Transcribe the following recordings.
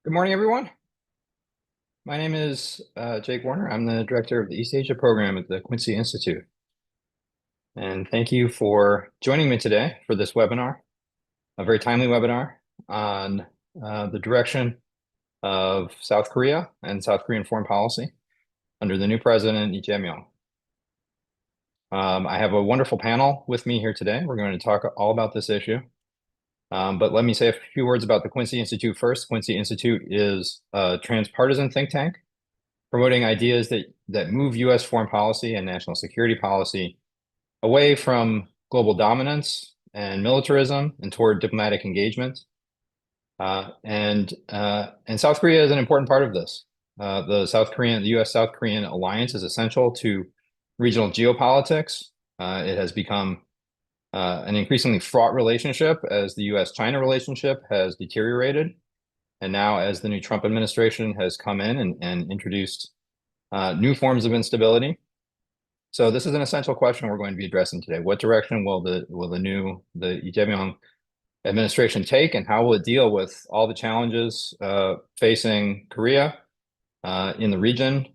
Good morning, everyone. My name is Jake Warner. I'm the director of the East Asia program at the Quincy Institute. And thank you for joining me today for this webinar, a very timely webinar on the direction of South Korea and South Korean foreign policy under the new president, Lee Jae-myung. I have a wonderful panel with me here today. We're going to talk all about this issue. But let me say a few words about the Quincy Institute first. Quincy Institute is a transpartisan think tank promoting ideas that move U.S. foreign policy and national security policy away from global dominance and militarism and toward diplomatic engagement. And South Korea is an important part of this. The U.S. South Korean alliance is essential to regional geopolitics. It has become an increasingly fraught relationship as the U.S. China relationship has deteriorated. And now as the new Trump administration has come in and introduced new forms of instability. So this is an essential question we're going to be addressing today. What direction will the Lee Jae-myung administration take, and how will it deal with all the challenges facing Korea in the region,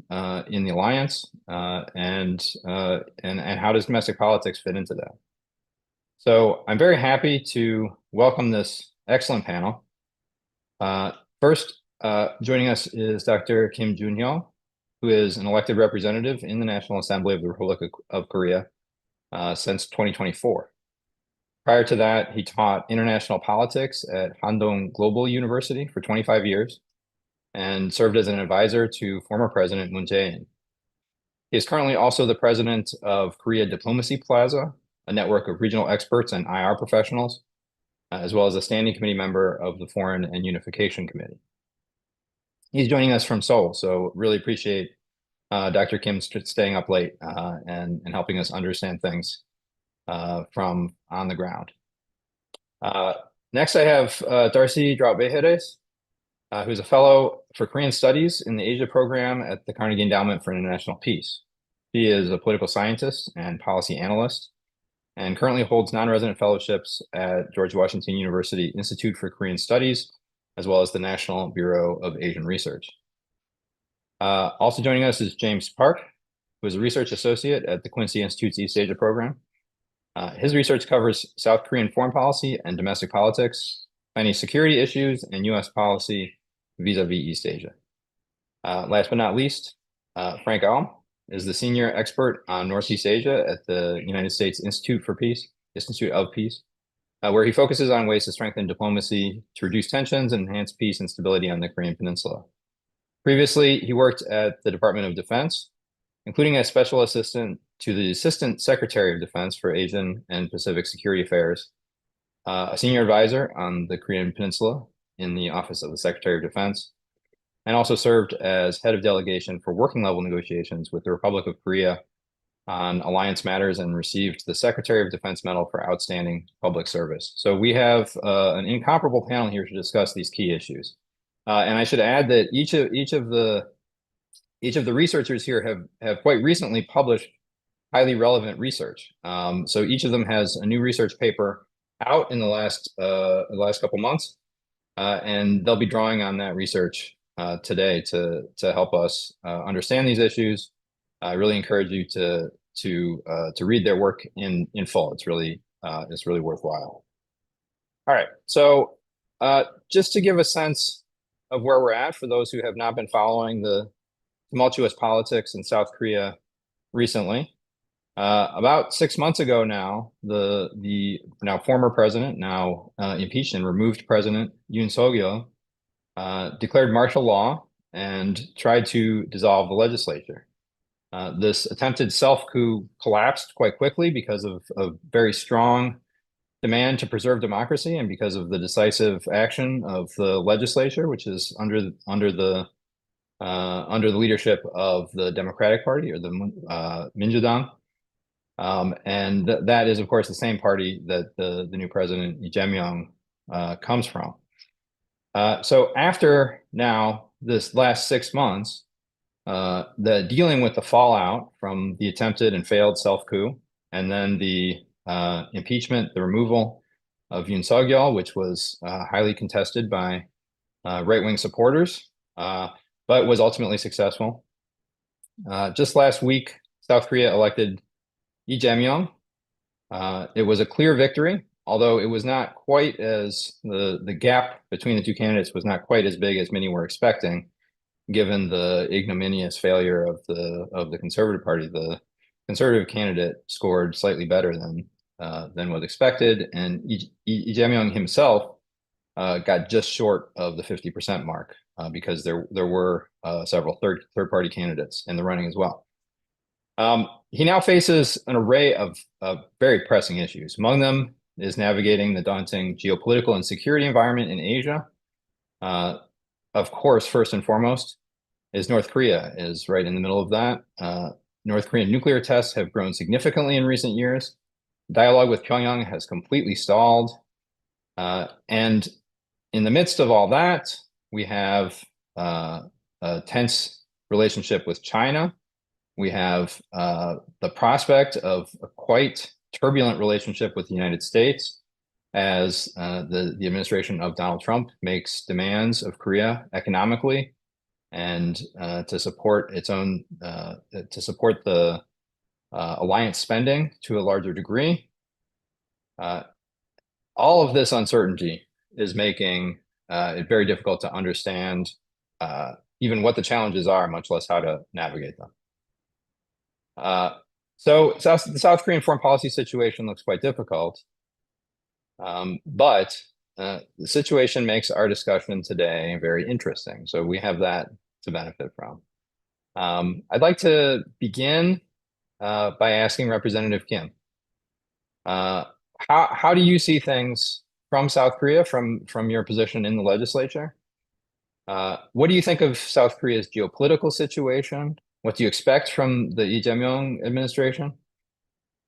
in the alliance, and how does domestic politics fit into that? So I'm very happy to welcome this excellent panel. First, joining us is Dr. Kim Jun-hyul, who is an elected representative in the National Assembly of the Republic of Korea since 2024. Prior to that, he taught international politics at Handong Global University for 25 years and served as an advisor to former President Moon Jae-in. He is currently also the president of Korea Diplomacy Plaza, a network of regional experts and IR professionals, as well as a standing committee member of the Foreign and Unification Committee. He's joining us from Seoul, so really appreciate Dr. Kim staying up late and helping us understand things from on the ground. Next, I have Darcy Draut-Bejeres, who's a fellow for Korean Studies in the Asia program at the Carnegie Endowment for International Peace. He is a political scientist and policy analyst, and currently holds non-resident fellowships at George Washington University Institute for Korean Studies, as well as the National Bureau of Asian Research. Also joining us is James Park, who is a research associate at the Quincy Institute's East Asia program. His research covers South Korean foreign policy and domestic politics, Chinese security issues, and U.S. policy vis-a-vis East Asia. Last but not least, Frank Aum is the senior expert on Northeast Asia at the United States Institute of Peace, where he focuses on ways to strengthen diplomacy to reduce tensions and enhance peace and stability on the Korean Peninsula. Previously, he worked at the Department of Defense, including as special assistant to the Assistant Secretary of Defense for Asian and Pacific Security Affairs, a senior advisor on the Korean Peninsula in the Office of the Secretary of Defense, and also served as head of delegation for working level negotiations with the Republic of Korea on alliance matters and received the Secretary of Defense Medal for outstanding public service. So we have an incomparable panel here to discuss these key issues. And I should add that each of the researchers here have quite recently published highly relevant research. So each of them has a new research paper out in the last couple months, and they'll be drawing on that research today to help us understand these issues. I really encourage you to read their work in full. It's really worthwhile. All right, so just to give a sense of where we're at for those who have not been following the tumultuous politics in South Korea recently. About 6 months ago now, the now former president, now impeached and removed president Yoon Suk-yeol declared martial law and tried to dissolve the legislature. This attempted self-coup collapsed quite quickly because of very strong demand to preserve democracy and because of the decisive action of the legislature, which is under the leadership of the Democratic Party, or the Minjoo. And that is, of course, the same party that the new president, Lee Jae-myung, comes from. So after now this last 6 months, the dealing with the fallout from the attempted and failed self-coup, and then the impeachment, the removal of Yoon Suk-yeol, which was highly contested by right-wing supporters, but was ultimately successful. Just last week, South Korea elected Lee Jae-myung. It was a clear victory, although it was not quite as the gap between the two candidates was not quite as big as many were expecting, given the ignominious failure of the Conservative Party. The Conservative candidate scored slightly better than was expected, and Lee Jae-myung himself got just short of the 50% mark because there were several third party candidates in the running as well. He now faces an array of very pressing issues. Among them is navigating the daunting geopolitical and security environment in Asia. Of course, first and foremost, is North Korea is right in the middle of that. North Korean nuclear tests have grown significantly in recent years. Dialogue with Pyongyang has completely stalled. And in the midst of all that, we have a tense relationship with China. We have the prospect of a quite turbulent relationship with the United States as the administration of Donald Trump makes demands of Korea economically and to support its own to support the alliance spending to a larger degree. All of this uncertainty is making it very difficult to understand even what the challenges are, much less how to navigate them. So the South Korean foreign policy situation looks quite difficult, but the situation makes our discussion today very interesting. So we have that to benefit from. I'd like to begin by asking Representative Kim, how do you see things from South Korea, from your position in the legislature? What do you think of South Korea's geopolitical situation? What do you expect from the Lee Jae-myung administration?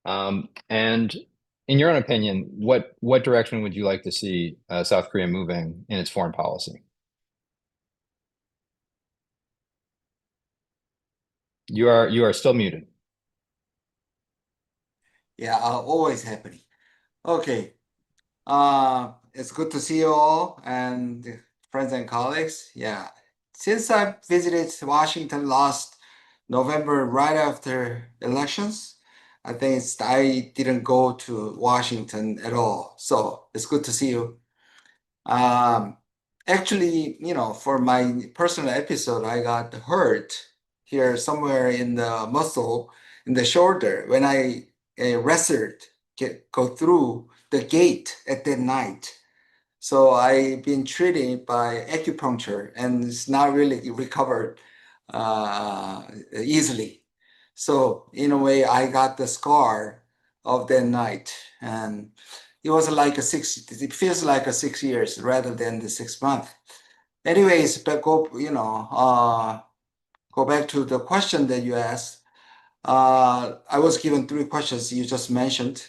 And in your own opinion, what direction would you like to see South Korea moving in its foreign policy? You are still muted. Yeah, always happening. Okay. It's good to see you all and friends and colleagues. Yeah. Since I visited Washington last November, right after elections, I think I didn't go to Washington at all. So it's good to see you. Um, Actually, for my personal episode, I got hurt here somewhere in the muscle in the shoulder when I wrestled, go through the gate at that night. So I've been treated by acupuncture and it's not really recovered easily. So in a way, I got the scar of that night, and it was like it feels like a 6 years rather than the 6 months. Anyways, go back to the question that you asked. I was given three questions you just mentioned.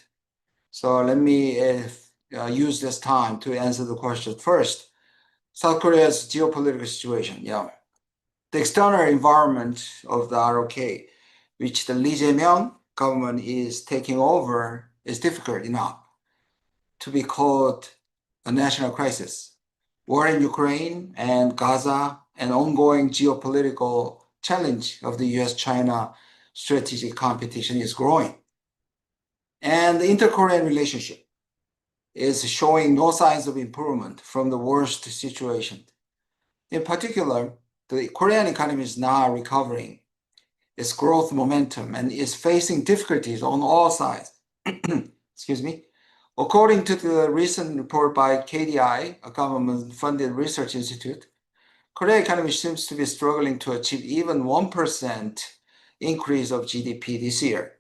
So let me use this time to answer the question. First, South Korea's geopolitical situation. Yeah. The external environment of the ROK, which the Lee Jae-myung government is taking over, is difficult enough to be called a national crisis. War in Ukraine and Gaza, and ongoing geopolitical challenge of the U.S. China strategic competition is growing. And the inter-Korean relationship is showing no signs of improvement from the worst situation. In particular, the Korean economy is now recovering its growth momentum and is facing difficulties on all sides. Excuse me. According to the recent report by KDI, a government-funded research institute, Korean economy seems to be struggling to achieve even 1% increase of GDP this year.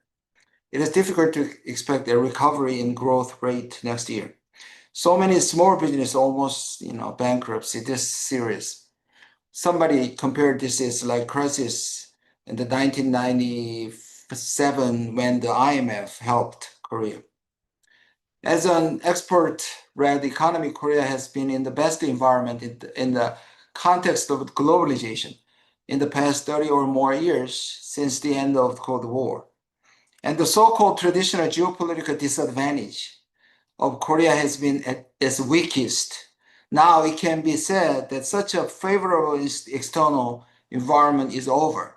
It is difficult to expect a recovery in growth rate next year. So many small businesses almost, bankruptcy. This is serious. Somebody compared this as like crisis in the 1997 when the IMF helped Korea. As an export-led economy, Korea has been in the best environment in the context of globalization in the past 30 or more years since the end of the Cold War. And the so-called traditional geopolitical disadvantage of Korea has been at its weakest Now it can be said that such a favorable external environment is over.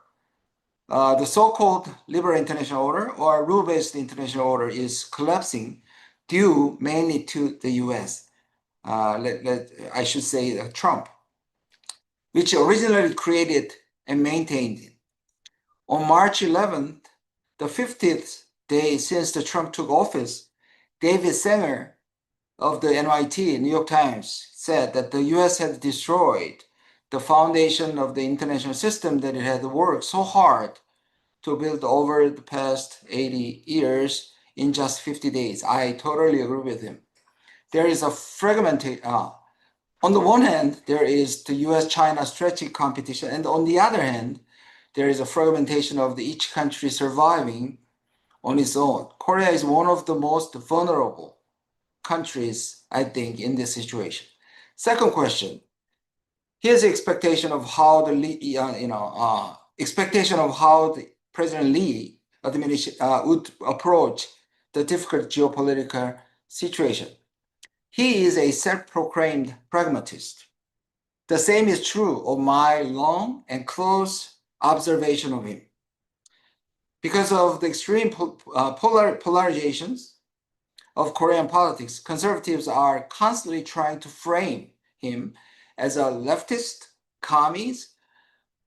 The so-called liberal international order or rule-based international order is collapsing due mainly to the U.S. I should say Trump, which originally created and maintained it. On March 11th, the 50th day since the Trump took office, David Sanger of the NYT, New York Times, said that the U.S. had destroyed the foundation of the international system that it had worked so hard to build over the past 80 years in just 50 days. I totally agree with him. There is a fragmented, on the one hand, there is the U.S. China strategic competition, and on the other hand, there is a fragmentation of each country surviving on its own. Korea is one of the most vulnerable countries, I think, in this situation. Second question. Here's the expectation of how the President Lee would approach the difficult geopolitical situation. He is a self-proclaimed pragmatist. The same is true of my long and close observation of him. Because of the extreme polarizations of Korean politics, conservatives are constantly trying to frame him as a leftist, communist,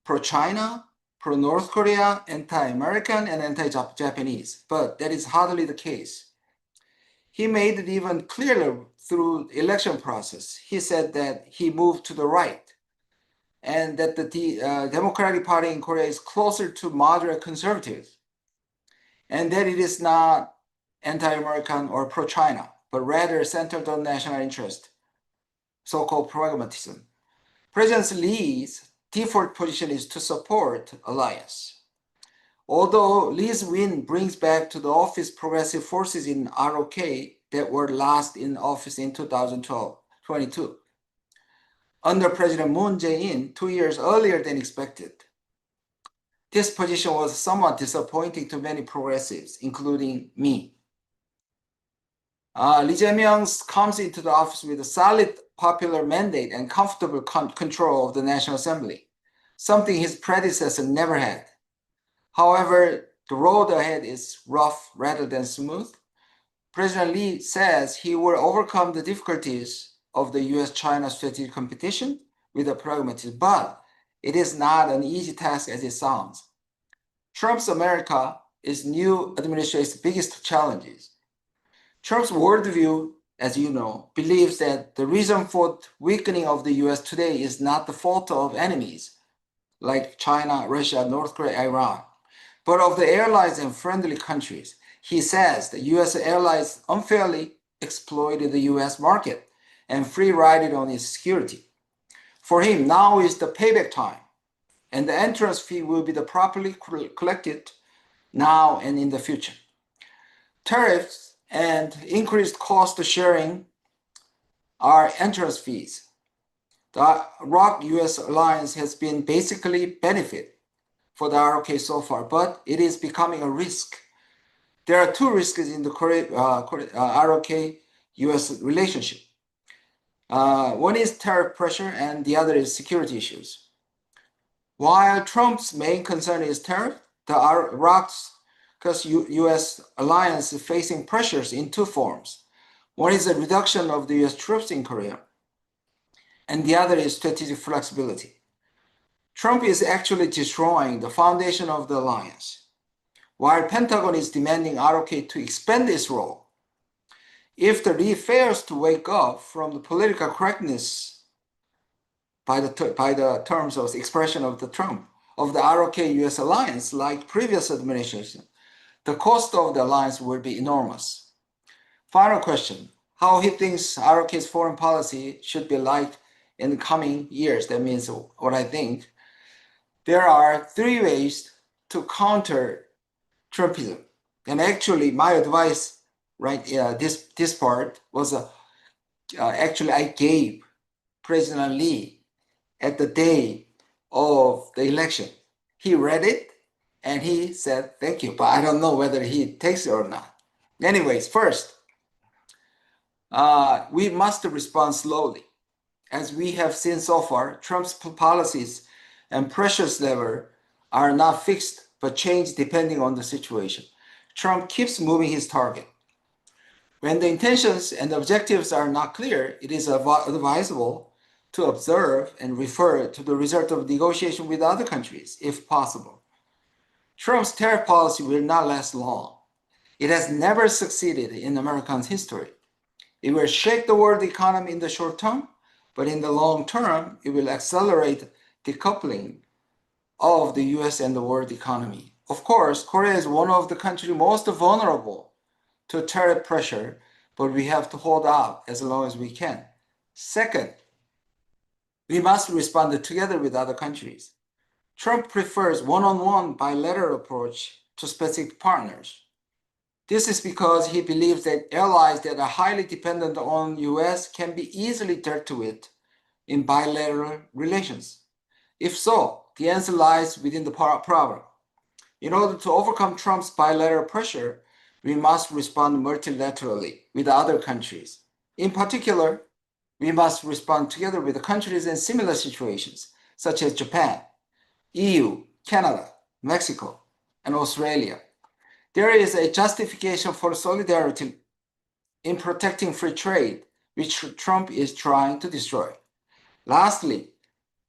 pro-China, pro-North Korea, anti-American, and anti-Japanese. But that is hardly the case. He made it even clearer through the election process. He said that he moved to the right and that the Democratic Party in Korea is closer to moderate conservatives, and that it is not anti-American or pro-China, but rather centered on national interest, so-called pragmatism. President Lee's default position is to support alliance. Although Lee's win brings back to the office progressive forces in ROK that were last in office in 2022. Under President Moon Jae-in 2 years earlier than expected. This position was somewhat disappointing to many progressives, including me. Lee Jae-myung comes into the office with a solid popular mandate and comfortable control of the National Assembly, something his predecessor never had. However, the road ahead is rough rather than smooth. President Lee says he will overcome the difficulties of the U.S. China strategic competition with a pragmatism, but it is not an easy task as it sounds. Trump's America is new administration's biggest challenges. Trump's worldview, as you know, believes that the reason for weakening of the U.S. today is not the fault of enemies like China, Russia, North Korea, Iran, but of the allies and friendly countries. He says the U.S. allies unfairly exploited the U.S. market and free-rided on its security. For him, now is the payback time, and the entrance fee will be properly collected now and in the future. Tariffs and increased cost sharing are entrance fees. The ROK-US alliance has been basically benefit for the ROK so far, but it is becoming a risk. There are two risks in the ROK-US relationship. One is tariff pressure and the other is security issues. While Trump's main concern is tariff, the ROK-US alliance is facing pressures in two forms. One is a reduction of the US troops in Korea, and the other is strategic flexibility. Trump is actually destroying the foundation of the alliance, while Pentagon is demanding ROK to expand its role. If the Lee fails to wake up from the political correctness by the terms of expression of the Trump, of the ROK-US alliance, like previous administration, the cost of the alliance will be enormous. Final question, how he thinks ROK's foreign policy should be like in the coming years. That means what I think. There are three ways to counter Trumpism. And actually, my advice, right, this part was actually I gave President Lee at the day of the election. He read it and he said, thank you, but I don't know whether he takes it or not. Anyways, first, we must respond slowly. As we have seen so far, Trump's policies and pressures level are not fixed but change depending on the situation. Trump keeps moving his target. When the intentions and objectives are not clear, it is advisable to observe and refer to the result of negotiation with other countries, if possible. Trump's tariff policy will not last long. It has never succeeded in American history. It will shake the world economy in the short term, but in the long term, it will accelerate decoupling of the US and the world economy. Of course, Korea is one of the countries most vulnerable to tariff pressure, but we have to hold out as long as we can. Second, we must respond together with other countries. Trump prefers one-on-one bilateral approach to specific partners. This is because he believes that allies that are highly dependent on US can be easily dealt with in bilateral relations. If so, the answer lies within the problem. In order to overcome Trump's bilateral pressure, we must respond multilaterally with other countries. In particular, we must respond together with countries in similar situations, such as Japan, EU, Canada, Mexico, and Australia. There is a justification for solidarity in protecting free trade, which Trump is trying to destroy. Lastly,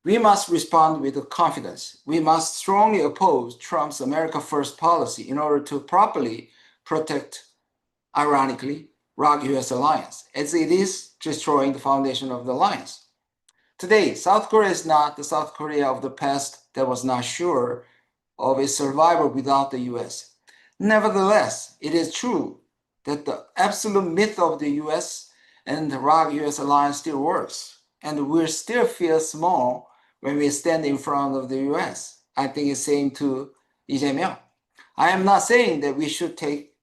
we must respond with confidence. We must strongly oppose Trump's America First policy in order to properly protect, ironically, ROK-US alliance, as it is destroying the foundation of the alliance. Today, South Korea is not the South Korea of the past that was not sure of its survival without the US. Nevertheless, it is true that the absolute myth of the US and the ROK-US alliance still works, and we still feel small when we stand in front of the US. I think it's same to Lee Jae-myung. I am not saying that we should take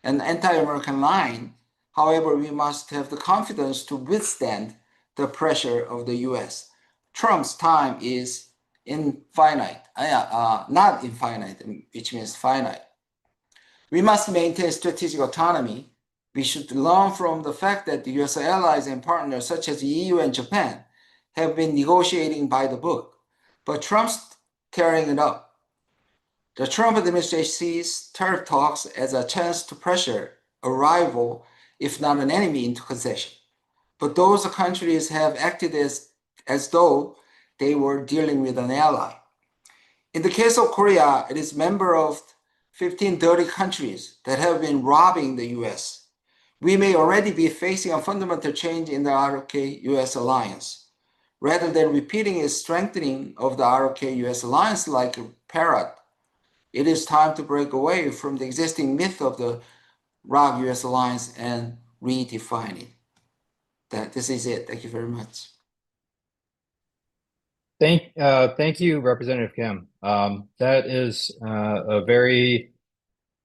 an anti-American line. However, we must have the confidence to withstand the pressure of the US. Trump's time is infinite, not infinite, which means finite. We must maintain strategic autonomy. We should learn from the fact that the US allies and partners such as the EU and Japan have been negotiating by the book, but Trump's tearing it up. The Trump administration sees tariff talks as a chance to pressure a rival, if not an enemy, into concession. But those countries have acted as though they were dealing with an ally. In the case of Korea, it is member of 15 dirty countries that have been robbing the US. We may already be facing a fundamental change in the ROK-US alliance. Rather than repeating its strengthening of the ROK-US alliance like a parrot, it is time to break away from the existing myth of the ROK-US alliance and redefine it. This is it. Thank you very much. Thank you, Representative Kim. That is a very,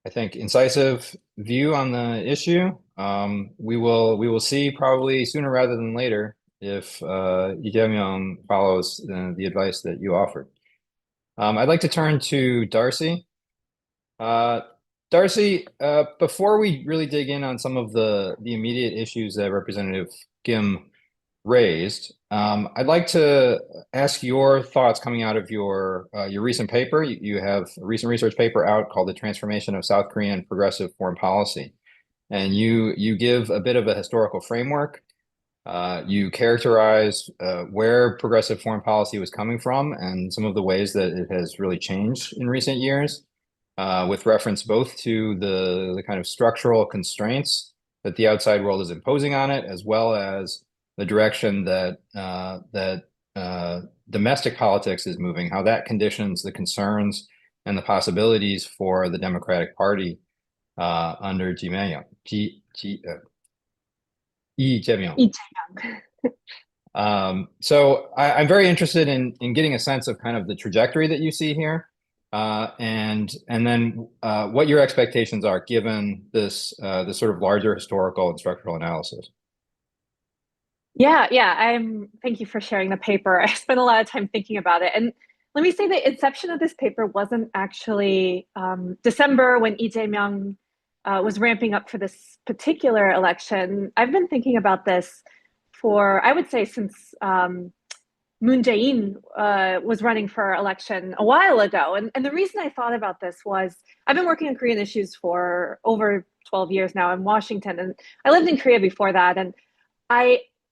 I think, incisive view on the issue. We will see probably sooner rather than later if Lee Jae-myung follows the advice that you offered. I'd like to turn to Darcy. Darcy, before we really dig in on some of the immediate issues that Representative Kim raised, I'd like to ask your thoughts coming out of your recent paper. You have a recent research paper out called "The Transformation of South Korean Progressive Foreign Policy," and you give a bit of a historical framework. You characterize where progressive foreign policy was coming from and some of the ways that it has really changed in recent years, with reference both to the kind of structural constraints that the outside world is imposing on it, as well as the direction that domestic politics is moving, how that conditions the concerns and the possibilities for the Democratic Party under Lee Jae-myung. Lee Jae-myung. So I'm very interested in getting a sense of kind of the trajectory that you see here, and then what your expectations are given this sort of larger historical and structural analysis. Yeah. Thank you for sharing the paper. I spent a lot of time thinking about it. And let me say the inception of this paper wasn't actually December when Lee Jae-myung was ramping up for this particular election. I've been thinking about this for, I would say, since Moon Jae-in was running for election a while ago. And the reason I thought about this was I've been working on Korean issues for over 12 years now in Washington, and I lived in Korea before that. And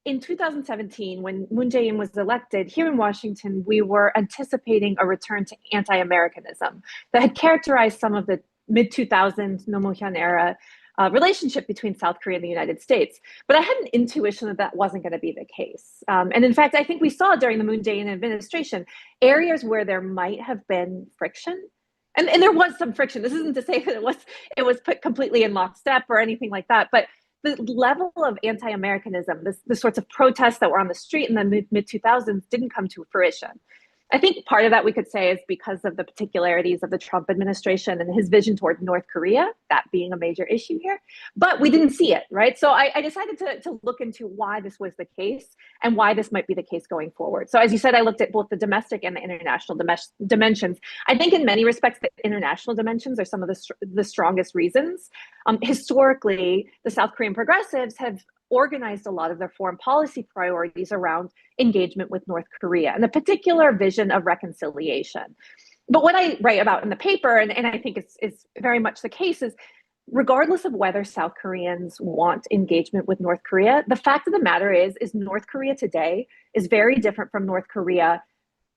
in 2017, when Moon Jae-in was elected here in Washington, we were anticipating a return to anti-Americanism that had characterized some of the mid-2000s Nomu-hyun era relationship between South Korea and the United States. But I had an intuition that that wasn't going to be the case. And in fact, I think we saw during the Moon Jae-in administration areas where there might have been friction. And there was some friction. This isn't to say that it was put completely in lockstep or anything like that, but the level of anti-Americanism, the sorts of protests that were on the street in the mid-2000s didn't come to fruition. I think part of that we could say is because of the particularities of the Trump administration and his vision toward North Korea, that being a major issue here. But we didn't see it, right? So I decided to look into why this was the case and why this might be the case going forward. So as you said, I looked at both the domestic and the international dimensions. I think in many respects, the international dimensions are some of the strongest reasons. Historically, the South Korean progressives have organized a lot of their foreign policy priorities around engagement with North Korea and the particular vision of reconciliation. But what I write about in the paper, and I think it's very much the case, is regardless of whether South Koreans want engagement with North Korea, the fact of the matter is North Korea today is very different from North Korea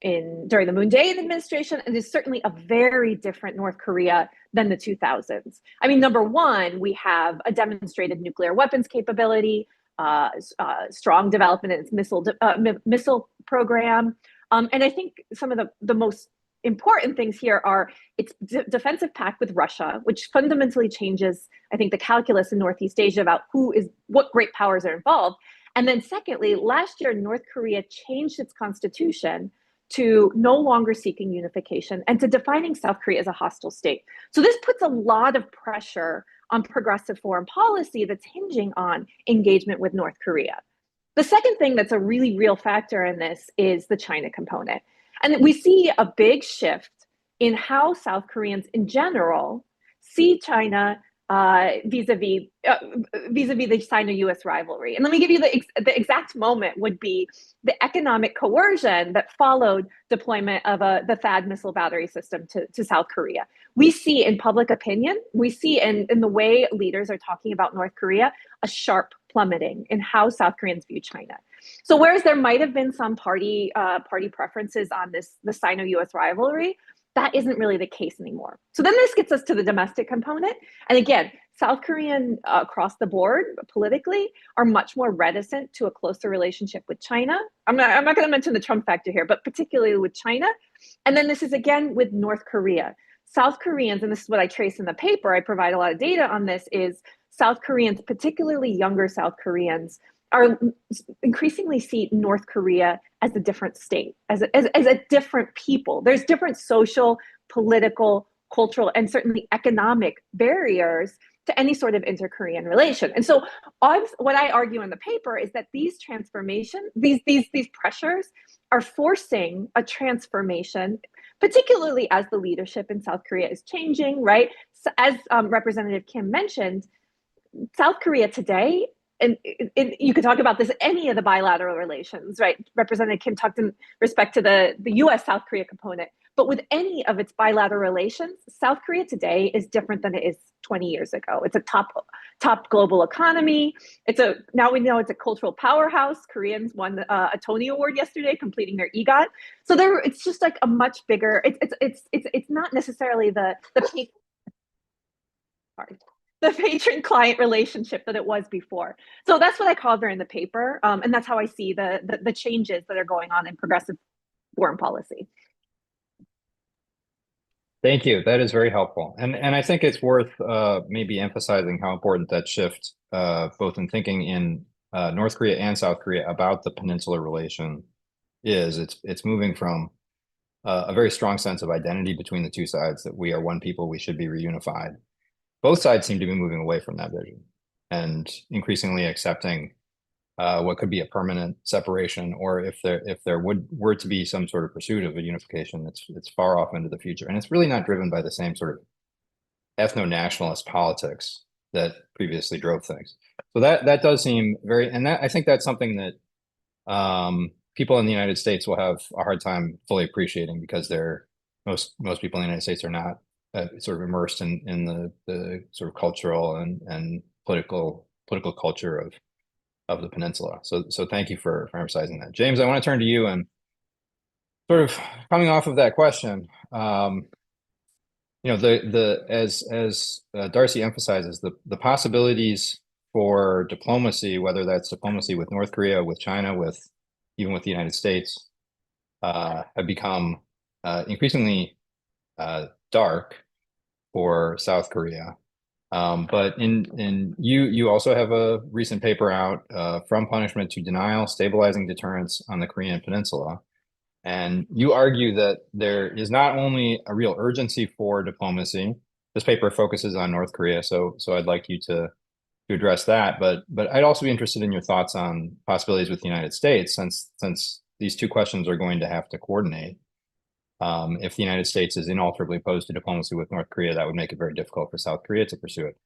during the Moon Jae-in administration, and is certainly a very different North Korea than the 2000s. I mean, number one, we have a demonstrated nuclear weapons capability, strong development in its missile program, and I think some of the most important things here are its defensive pact with Russia, which fundamentally changes, I think, the calculus in Northeast Asia about what great powers are involved. And then secondly, last year, North Korea changed its constitution to no longer seeking unification and to defining South Korea as a hostile state. So this puts a lot of pressure on progressive foreign policy that's hinging on engagement with North Korea. The second thing that's a really real factor in this is the China component. And we see a big shift in how South Koreans in general see China vis-a-vis the Sino-U.S. rivalry. And let me give you the exact moment would be the economic coercion that followed deployment of the THAAD missile battery system to South Korea. We see in public opinion, we see in the way leaders are talking about North Korea, a sharp plummeting in how South Koreans view China. So whereas there might have been some party preferences on the Sino-U.S. rivalry, that isn't really the case anymore. So then this gets us to the domestic component. And again, South Korean across the board politically are much more reticent to a closer relationship with China. I'm not going to mention the Trump factor here, but particularly with China. And then this is again with North Korea. South Koreans, and this is what I trace in the paper, I provide a lot of data on this, is South Koreans, particularly younger South Koreans, are increasingly see North Korea as a different state, as a different people. There's different social, political, cultural, and certainly economic barriers to any sort of inter-Korean relation. And so what I argue in the paper is that these transformations, these pressures are forcing a transformation, particularly as the leadership in South Korea is changing, right? So as Representative Kim mentioned, South Korea today, and you could talk about this any of the bilateral relations, right? Representative Kim talked in respect to the U.S. South Korea component, but with any of its bilateral relations, South Korea today is different than it is 20 years ago. It's a top global economy. Now we know it's a cultural powerhouse. Koreans won a Tony Award yesterday, completing their EGOT. So it's just like a much bigger. It's not necessarily the patron-client relationship that it was before. So that's what I cover in the paper, and that's how I see the changes that are going on in progressive foreign policy. Thank you. That is very helpful. And I think it's worth maybe emphasizing how important that shift, both in thinking in North Korea and South Korea about the peninsular relation is. It's moving from a very strong sense of identity between the two sides, that we are one people, we should be reunified. Both sides seem to be moving away from that vision and increasingly accepting what could be a permanent separation, or if there were to be some sort of pursuit of a unification, it's far off into the future. And it's really not driven by the same sort of ethno-nationalist politics that previously drove things. So that does seem very, and that I think that's something that people in the United States will have a hard time fully appreciating because most people in the United States are not sort of immersed in the sort of cultural and political culture of the peninsula. So thank you for emphasizing that. James, I want to turn to you and sort of coming off of that question. The as Darcy emphasizes, the possibilities for diplomacy, whether that's diplomacy with North Korea, with China, even with the United States, have become increasingly dark for South Korea. But you also have a recent paper out, From Punishment to Denial: Stabilizing Deterrence on the Korean Peninsula. And you argue that there is not only a real urgency for diplomacy. This paper focuses on North Korea, so I'd like you to address that. But I'd also be interested in your thoughts on possibilities with the United States, since these two questions are going to have to coordinate. If the United States is inalterably opposed to diplomacy with North Korea, that would make it very difficult for South Korea to pursue it.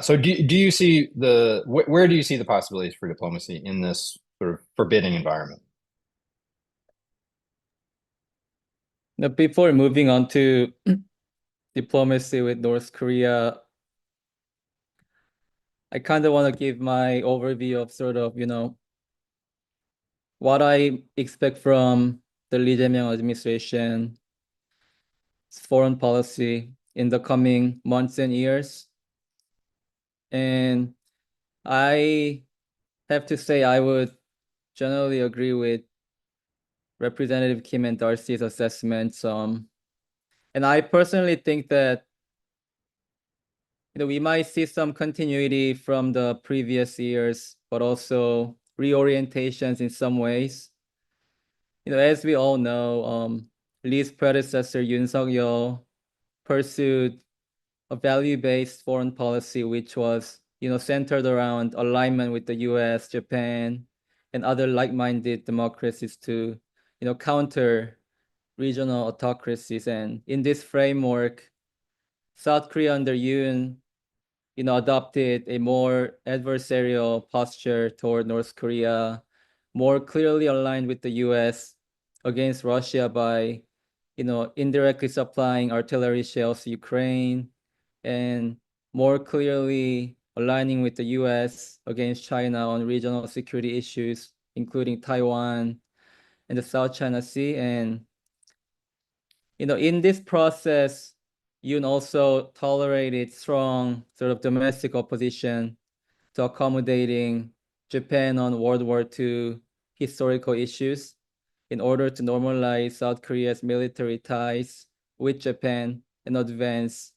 So do you see where do you see the possibilities for diplomacy in this sort of forbidding environment? Now, before moving on to diplomacy with North Korea, I kind of want to give my overview of sort of, what I expect from the Lee Jae-myung administration's foreign policy in the coming months and years. And I have to say I would generally agree with Representative Kim and Darcy's assessments. And I personally think that we might see some continuity from the previous years, but also reorientations in some ways. As we all know, Lee's predecessor, Yoon Suk-yeol, pursued a value-based foreign policy, which was, centered around alignment with the U.S., Japan, and other like-minded democracies to, counter regional autocracies. And in this framework, South Korea under Yoon, adopted a more adversarial posture toward North Korea, more clearly aligned with the U.S. against Russia by, indirectly supplying artillery shells to Ukraine, and more clearly aligning with the U.S. against China on regional security issues, including Taiwan and the South China Sea. And, in this process, Yoon also tolerated strong sort of domestic opposition to accommodating Japan on World War II historical issues in order to normalize South Korea's military ties with Japan and advance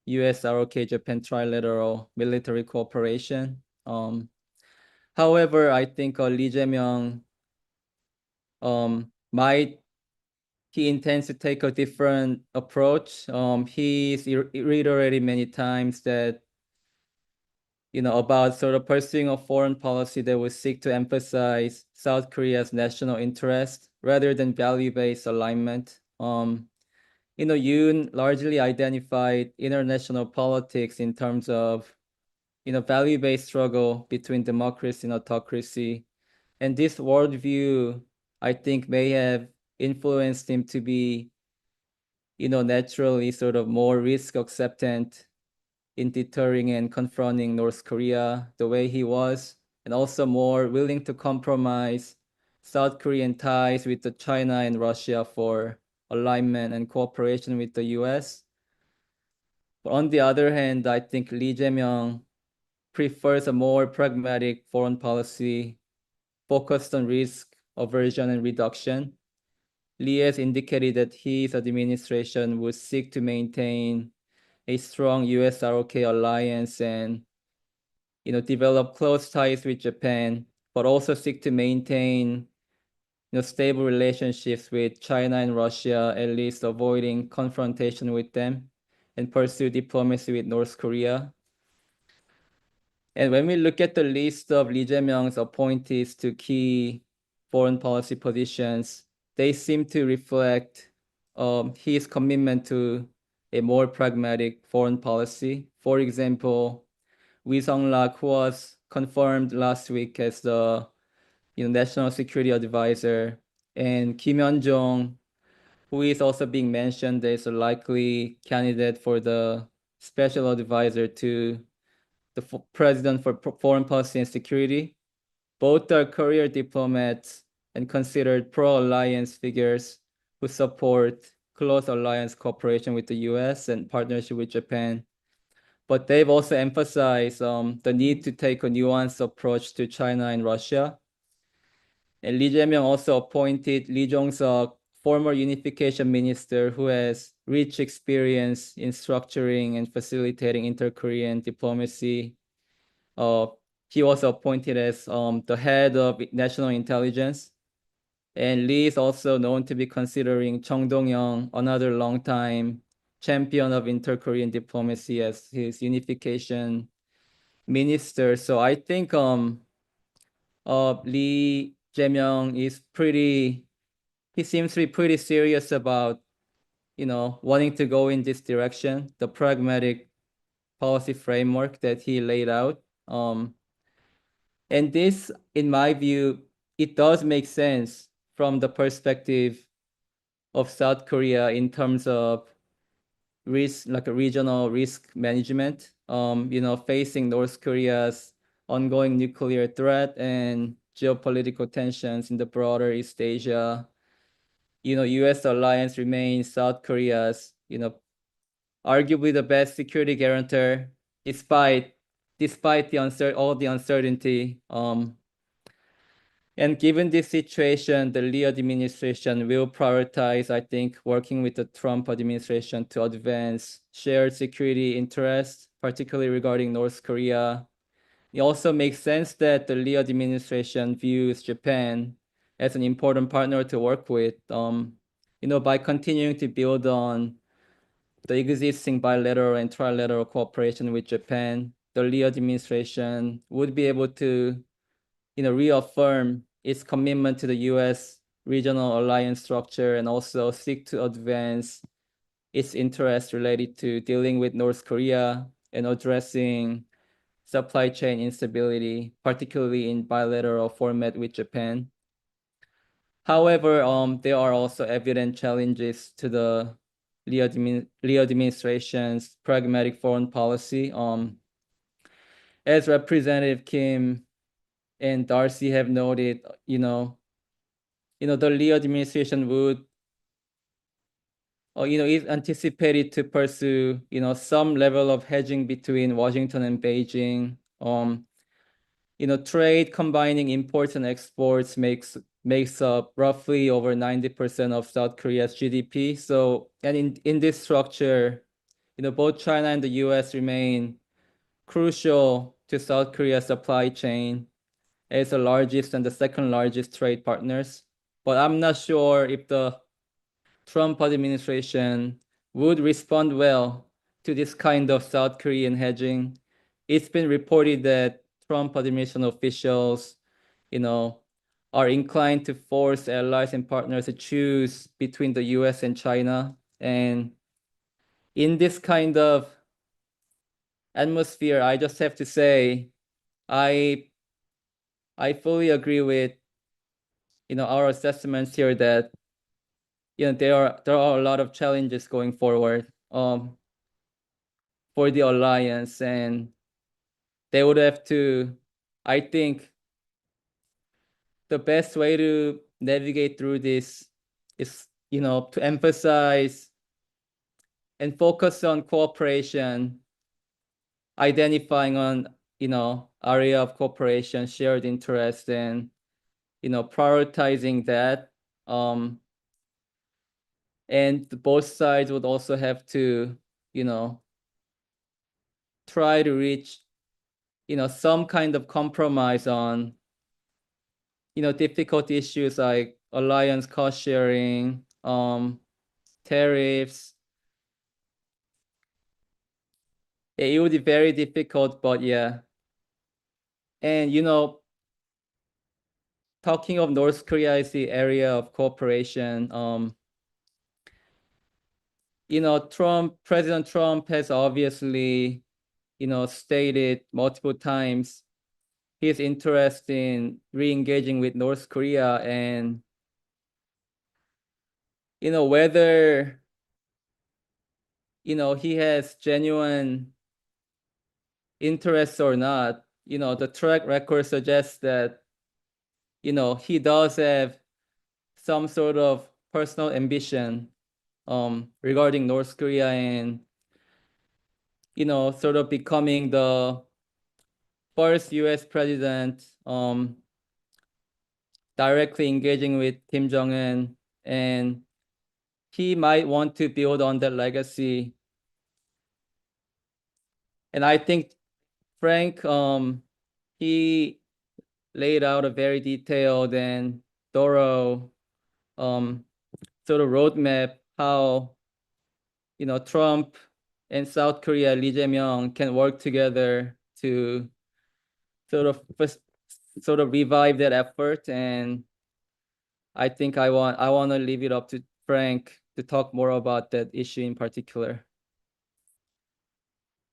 U.S. ROK Japan trilateral military cooperation. However, I think Lee Jae-myung he intends to take a different approach. He's reiterated many times that, about sort of pursuing a foreign policy that would seek to emphasize South Korea's national interest rather than value-based alignment. Yoon largely identified international politics in terms of, value-based struggle between democracy and autocracy. And this worldview, I think, may have influenced him to be, naturally sort of more risk acceptant in deterring and confronting North Korea the way he was, and also more willing to compromise South Korean ties with the China and Russia for alignment and cooperation with the US. But on the other hand, I think Lee Jae-myung prefers a more pragmatic foreign policy focused on risk aversion and reduction. Lee has indicated that his administration would seek to maintain a strong U.S. ROK alliance and, develop close ties with Japan, but also seek to maintain, stable relationships with China and Russia, at least avoiding confrontation with them, and pursue diplomacy with North Korea. And when we look at the list of Lee Jae-myung's appointees to key foreign policy positions, they seem to reflect his commitment to a more pragmatic foreign policy. For example, Wee Sung-lak, who was confirmed last week as the national security advisor, and Kim Hyun-jong, who is also being mentioned as a likely candidate for the special advisor to the president for foreign policy and security. Both are career diplomats and considered pro-alliance figures who support close alliance cooperation with the U.S. and partnership with Japan. But they've also emphasized the need to take a nuanced approach to China and Russia. And Lee Jae-myung also appointed Lee Jong-suk, former unification minister who has rich experience in structuring and facilitating inter-Korean diplomacy. He was appointed as the head of national intelligence. And Lee is also known to be considering Chung Dong-young, another longtime champion of inter-Korean diplomacy, as his unification minister. So I think Lee Jae-myung he seems to be pretty serious about, wanting to go in this direction, the pragmatic policy framework that he laid out. And this, in my view, it does make sense from the perspective of South Korea in terms of risk, like a regional risk management, facing North Korea's ongoing nuclear threat and geopolitical tensions in the broader East Asia. U.S. alliance remains South Korea's, arguably the best security guarantor, despite all the uncertainty. And given this situation, the Lee administration will prioritize, I think, working with the Trump administration to advance shared security interests, particularly regarding North Korea. It also makes sense that the Lee administration views Japan as an important partner to work with, by continuing to build on the existing bilateral and trilateral cooperation with Japan. The Lee administration would be able to reaffirm its commitment to the U.S. regional alliance structure and also seek to advance its interests related to dealing with North Korea and addressing supply chain instability, particularly in bilateral format with Japan. However, there are also evident challenges to the Lee administration's pragmatic foreign policy. As Representative Kim and Darcy have noted, the Lee administration would, is anticipated to pursue, some level of hedging between Washington and Beijing. Trade combining imports and exports makes up roughly over 90% of South Korea's GDP. So, and in this structure, both China and the U.S. remain crucial to South Korea's supply chain as the largest and the second largest trade partners. But I'm not sure if the Trump administration would respond well to this kind of South Korean hedging. It's been reported that Trump administration officials, are inclined to force allies and partners to choose between the U.S. and China. And in this kind of atmosphere, I just have to say, I fully agree with our assessments here that there are a lot of challenges going forward for the alliance, and they would have to, I think, the best way to navigate through this is to emphasize and focus on cooperation, identifying on area of cooperation, shared interest, and prioritizing that. And both sides would also have to try to reach some kind of compromise on difficult issues like alliance cost sharing, tariffs. It would be very difficult, but yeah. And talking of North Korea is the area of cooperation. President Trump has obviously, stated multiple times his interest in re-engaging with North Korea, and whether he has genuine interest or not, the track record suggests that he does have some sort of personal ambition regarding North Korea, and sort of becoming the first U.S. president directly engaging with Kim Jong-un, and he might want to build on that legacy. And I think Frank, he laid out a very detailed and thorough sort of roadmap how Trump and South Korea, Lee Jae-myung, can work together to sort of revive that effort. And I think I want to leave it up to Frank to talk more about that issue in particular.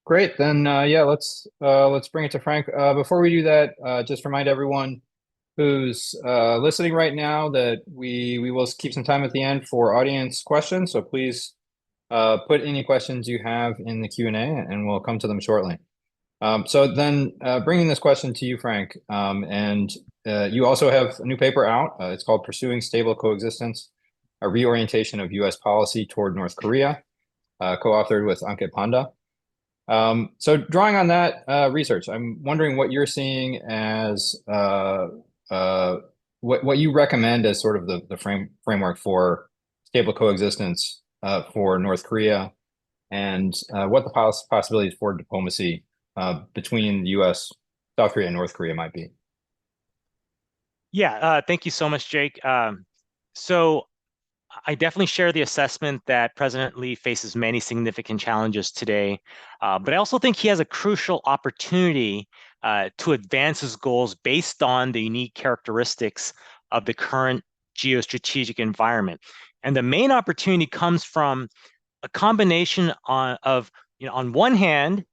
Great. Then yeah, let's bring it to Frank. Before we do that, just remind everyone who's listening right now that we will keep some time at the end for audience questions. So please put any questions you have in the Q&A, and we'll come to them shortly. So then bringing this question to you, Frank, and you also have a new paper out. It's called Pursuing Stable Coexistence, a Reorientation of U.S. Policy Toward North Korea, co-authored with Ankit Panda. So drawing on that research, I'm wondering what you're seeing as what you recommend as sort of the framework for stable coexistence for North Korea, and what the possibilities for diplomacy between the U.S., South Korea, and North Korea might be. Yeah, thank you so much, Jake. So I definitely share the assessment that President Lee faces many significant challenges today, but I also think he has a crucial opportunity to advance his goals based on the unique characteristics of the current geostrategic environment. And the main opportunity comes from a combination of, on one hand,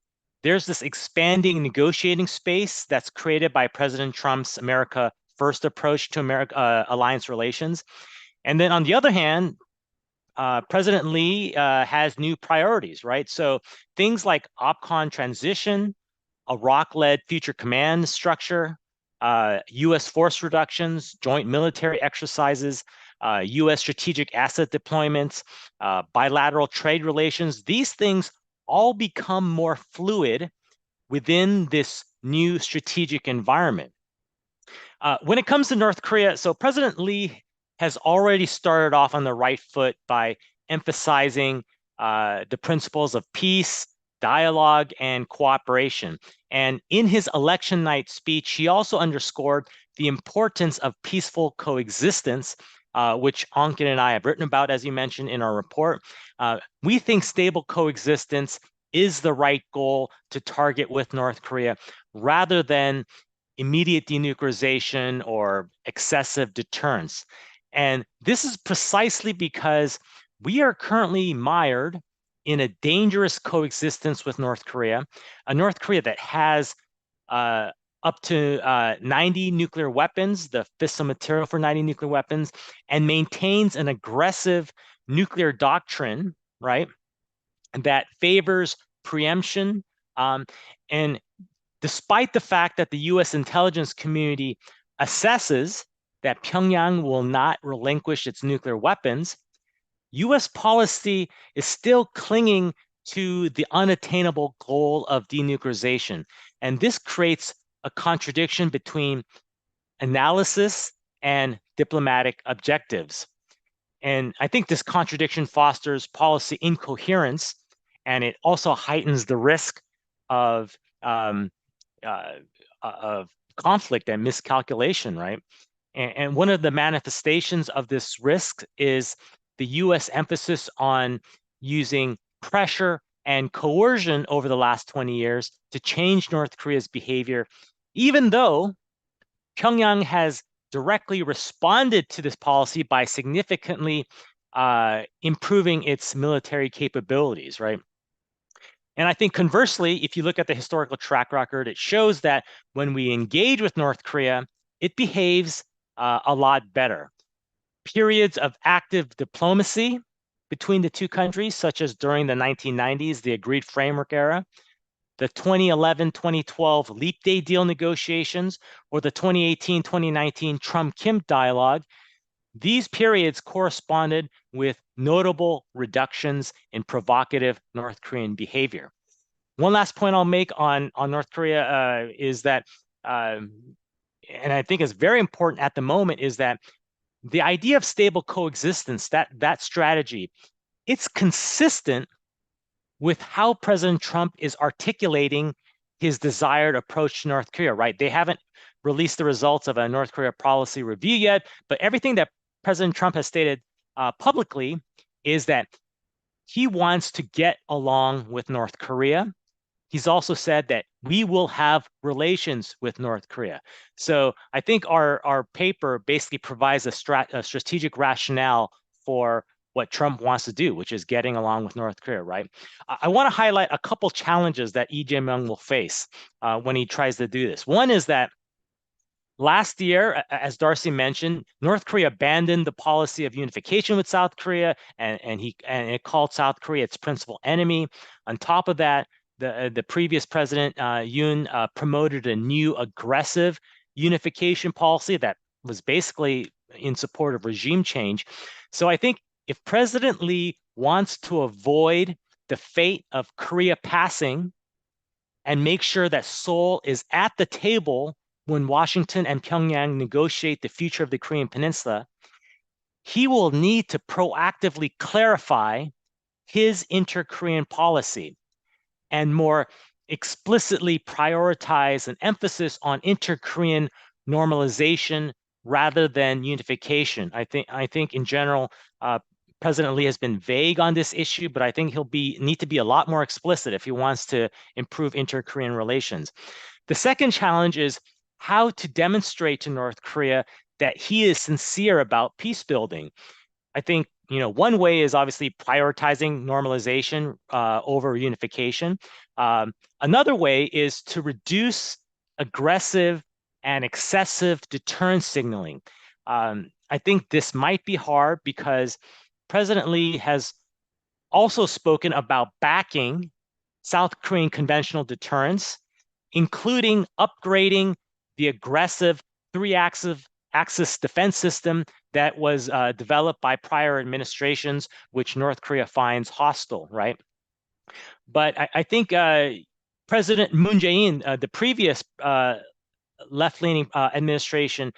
there's this expanding negotiating space that's created by President Trump's America First approach to alliance relations. And then on the other hand, President Lee has new priorities, right? So things like OPCON transition, a ROC-led future command structure, U.S. force reductions, joint military exercises, U.S. strategic asset deployments, bilateral trade relations, these things all become more fluid within this new strategic environment. When it comes to North Korea, so President Lee has already started off on the right foot by emphasizing the principles of peace, dialogue, and cooperation. And in his election night speech, he also underscored the importance of peaceful coexistence, which Ankit and I have written about, as you mentioned, in our report. We think stable coexistence is the right goal to target with North Korea, rather than immediate denuclearization or excessive deterrence. And this is precisely because we are currently mired in a dangerous coexistence with North Korea, a North Korea that has up to 90 nuclear weapons, the fissile material for 90 nuclear weapons, and maintains an aggressive nuclear doctrine, right, that favors preemption. And despite the fact that the U.S. intelligence community assesses that Pyongyang will not relinquish its nuclear weapons, U.S. policy is still clinging to the unattainable goal of denuclearization. And this creates a contradiction between analysis and diplomatic objectives. And I think this contradiction fosters policy incoherence, and it also heightens the risk of conflict and miscalculation, right? And one of the manifestations of this risk is the U.S. emphasis on using pressure and coercion over the last 20 years to change North Korea's behavior, even though Pyongyang has directly responded to this policy by significantly improving its military capabilities, right? And I think conversely, if you look at the historical track record, it shows that when we engage with North Korea, it behaves a lot better. Periods of active diplomacy between the two countries, such as during the 1990s, the Agreed Framework era, the 2011-2012 Leap Day deal negotiations, or the 2018-2019 Trump-Kim dialogue, these periods corresponded with notable reductions in provocative North Korean behavior. One last point I'll make on North Korea is that, and I think is very important at the moment, is that the idea of stable coexistence, that strategy, it's consistent with how President Trump is articulating his desired approach to North Korea, right? They haven't released the results of a North Korea policy review yet, but everything that President Trump has stated publicly is that he wants to get along with North Korea. He's also said that we will have relations with North Korea. So I think our paper basically provides a strategic rationale for what Trump wants to do, which is getting along with North Korea, right? I want to highlight a couple challenges that Lee Jae-myung will face when he tries to do this. One is that last year, as Darcy mentioned, North Korea abandoned the policy of unification with South Korea, and it called South Korea its principal enemy. On top of that, the previous president, Yoon, promoted a new aggressive unification policy that was basically in support of regime change. So I think if President Lee wants to avoid the fate of Korea passing and make sure that Seoul is at the table when Washington and Pyongyang negotiate the future of the Korean Peninsula, he will need to proactively clarify his inter-Korean policy and more explicitly prioritize an emphasis on inter-Korean normalization rather than unification. I think in general, President Lee has been vague on this issue, but I think he'll need to be a lot more explicit if he wants to improve inter-Korean relations. The second challenge is how to demonstrate to North Korea that he is sincere about peace building. I think one way is obviously prioritizing normalization over unification. Another way is to reduce aggressive and excessive deterrence signaling. I think this might be hard because President Lee has also spoken about backing South Korean conventional deterrence, including upgrading the aggressive three-axis defense system that was developed by prior administrations, which North Korea finds hostile, right? But I think President Moon Jae-in, the previous left-leaning administration,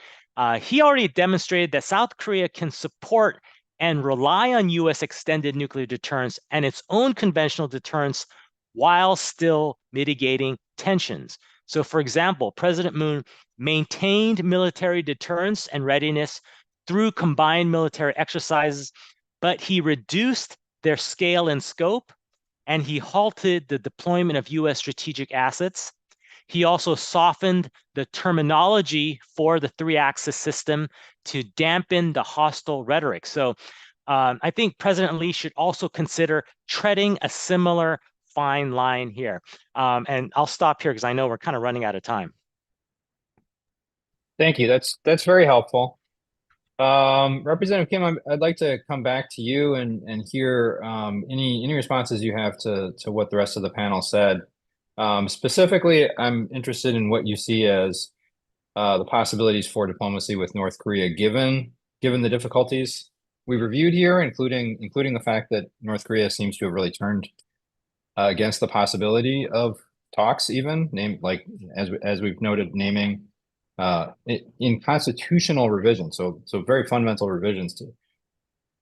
he already demonstrated that South Korea can support and rely on U.S. extended nuclear deterrence and its own conventional deterrence while still mitigating tensions. So, for example, President Moon maintained military deterrence and readiness through combined military exercises, but he reduced their scale and scope, and he halted the deployment of U.S. strategic assets. He also softened the terminology for the three-axis system to dampen the hostile rhetoric. So I think President Lee should also consider treading a similar fine line here. And I'll stop here because I know we're kind of running out of time. Thank you. That's very helpful. Representative Kim, I'd like to come back to you and hear any responses you have to what the rest of the panel said. Specifically, I'm interested in what you see as the possibilities for diplomacy with North Korea, given the difficulties we reviewed here, including the fact that North Korea seems to have really turned against the possibility of talks, even as we've noted, naming in constitutional revisions, so very fundamental revisions to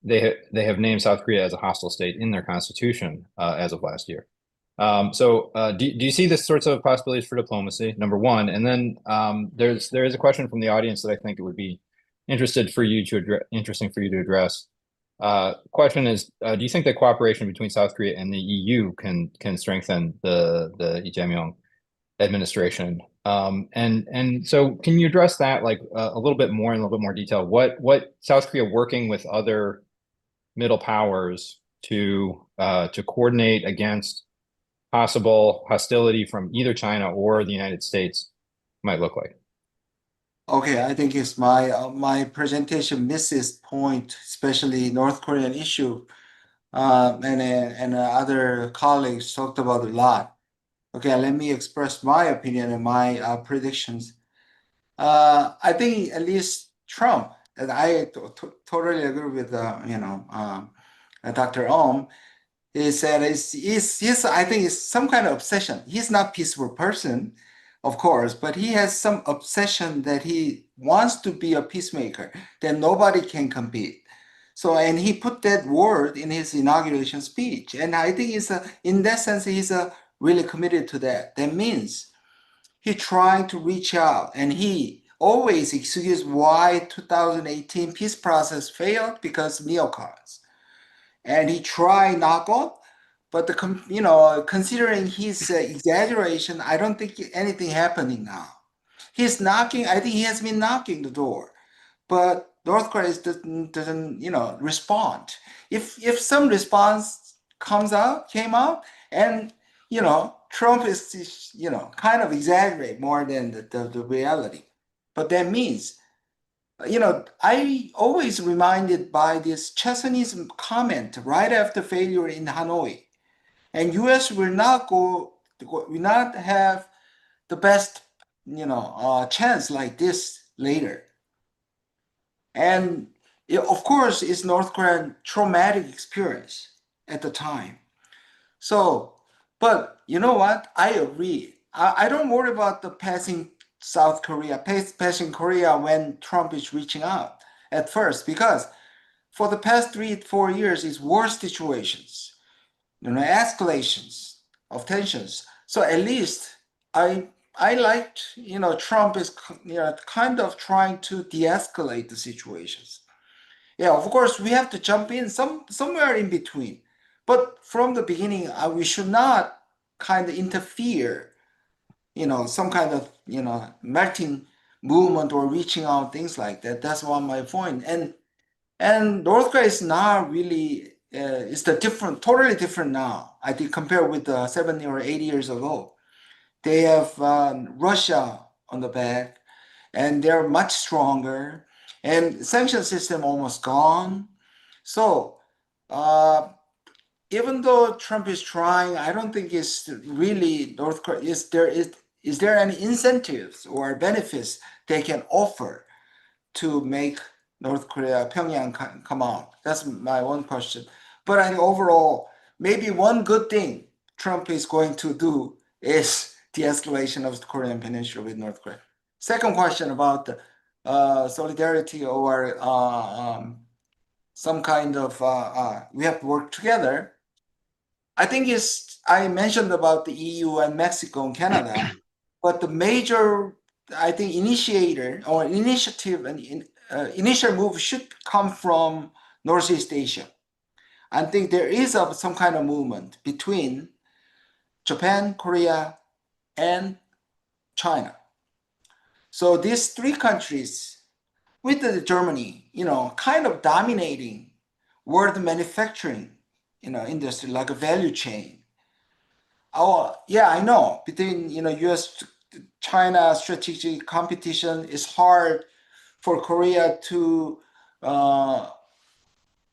they have named South Korea as a hostile state in their constitution as of last year. So do you see this sorts of possibilities for diplomacy, number one? And then there is a question from the audience that I think it would be interesting for you to address. Question is, do you think that cooperation between South Korea and the EU can strengthen the Lee Jae-myung administration? And so can you address that a little bit more in a little bit more detail? What South Korea working with other middle powers to coordinate against possible hostility from either China or the United States might look like? Okay, I think it's my presentation misses point, especially North Korean issue, and other colleagues talked about a lot. Okay, let me express my opinion and my predictions. I think at least Trump, and I totally agree with Dr. Ohm. He said he's I think it's some kind of obsession. He's not peaceful person, of course, but he has some obsession that he wants to be a peacemaker, that nobody can compete. So, and he put that word in his inauguration speech. And I think in that sense, he's really committed to that. That means he trying to reach out, and he always excused why 2018 peace process failed because neocons. And he tried knock on, but considering his exaggeration, I don't think anything happening now. He's knocking. I think he has been knocking the door, but North Korea doesn't respond. If some response came out, and Trump is kind of exaggerate more than the reality, but that means I always reminded by this Chesapeake's comment right after failure in Hanoi, and U.S. will not have the best chance like this later. And of course, it's North Korean traumatic experience at the time. So, but you know what? I agree. I don't worry about the passing South Korea, passing Korea when Trump is reaching out at first, because for the past 3 4 years, it's worse situations, escalations of tensions. So at least I liked, Trump is, kind of trying to de-escalate the situations. Yeah, of course, we have to jump in somewhere in between. But from the beginning, we should not kind of interfere, some kind of, melting movement or reaching out, things like that. That's one my point. And North Korea is not really, it's totally different now, I think, compared with 70 or 80 years ago. They have Russia on the back, and they're much stronger, and sanction system almost gone. So even though Trump is trying, I don't think it's really North Korea. Is there any incentives or benefits they can offer to make North Korea, Pyongyang come out? That's my one question. But I think overall, maybe one good thing Trump is going to do is de-escalation of the Korean Peninsula with North Korea. Second question about solidarity or some kind of we have to work together. I think I mentioned about the EU and Mexico and Canada, but the major, I think, initiator or initiative and initial move should come from Northeast Asia. I think there is some kind of movement between Japan, Korea, and China. So these three countries, with Germany, kind of dominating world manufacturing, industry like a value chain. Oh, yeah, I know. Between U.S. China strategic competition, is hard for Korea to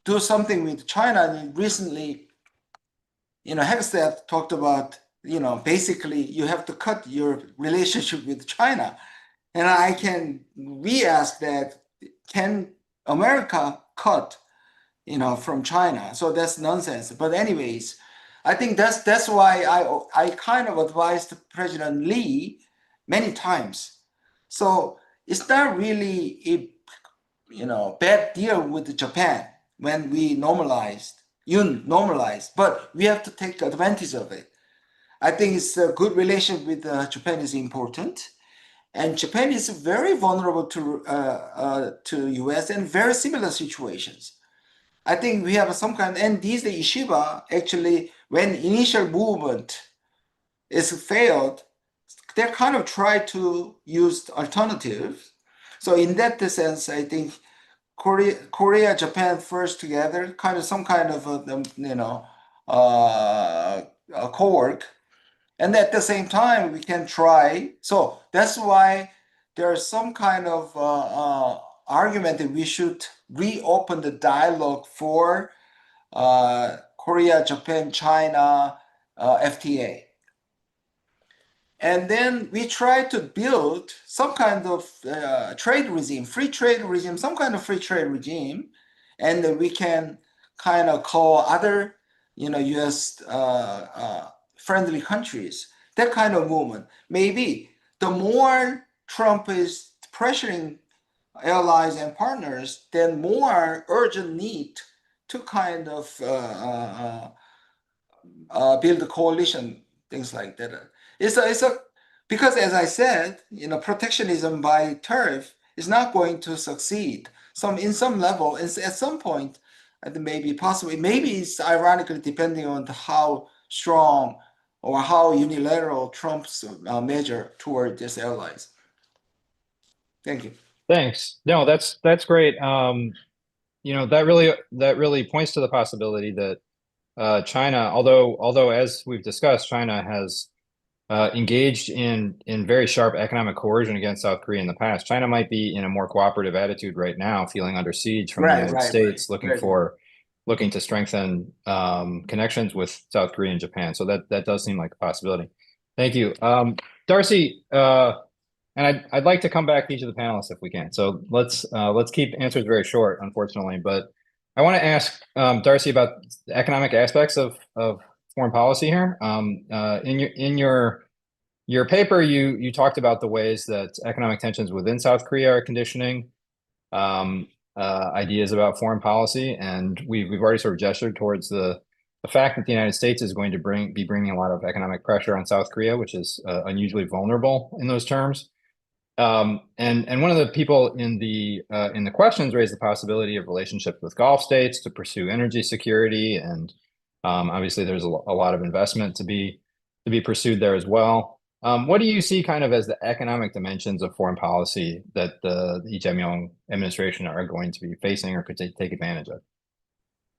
do something with China. And recently, Hegstead talked about, basically you have to cut your relationship with China. And we ask that, can America cut, from China? So that's nonsense. But anyways, I think that's why I kind of advised President Lee many times. So it's not really a bad deal with Japan when we Yoon normalized, but we have to take advantage of it. I think it's a good relation with Japan is important. And Japan is very vulnerable to U.S. and very similar situations. I think we have some kind, and these the Yeshiva actually, when initial movement is failed, they kind of try to use alternatives. So in that sense, I think Korea, Japan first together, kind of some kind of a co-work, and at the same time we can try. So that's why there's some kind of argument that we should reopen the dialogue for Korea, Japan, China FTA. And then we try to build some kind of trade regime, free trade regime, some kind of free trade regime, and then we can kind of call other, U.S. Friendly countries, that kind of movement. Maybe the more Trump is pressuring allies and partners, then more urgent need to kind of build a coalition, things like that. It's a because as I said, protectionism by tariff is not going to succeed. In some level, at some point, maybe possibly, maybe it's ironically depending on how strong or how unilateral Trump's measure toward these allies. Thank you. Thanks. No, that's great. That really points to the possibility that China, although as we've discussed, China has engaged in very sharp economic coercion against South Korea in the past. China might be in a more cooperative attitude right now, feeling under siege from the United States, looking to strengthen connections with South Korea and Japan. So that does seem like a possibility. Thank you, Darcy. And I'd like to come back to each of the panelists if we can. So let's keep answers very short, unfortunately. But I want to ask Darcy about the economic aspects of foreign policy here. In your paper, you talked about the ways that economic tensions within South Korea are conditioning ideas about foreign policy, and we've already sort of gestured towards the fact that the United States is going to be bringing a lot of economic pressure on South Korea, which is unusually vulnerable in those terms. And one of the people in the questions raised the possibility of relationships with Gulf states to pursue energy security, and obviously there's a lot of investment to be pursued there as well. What do you see kind of as the economic dimensions of foreign policy that the Lee Jae-myung administration are going to be facing or could take advantage of?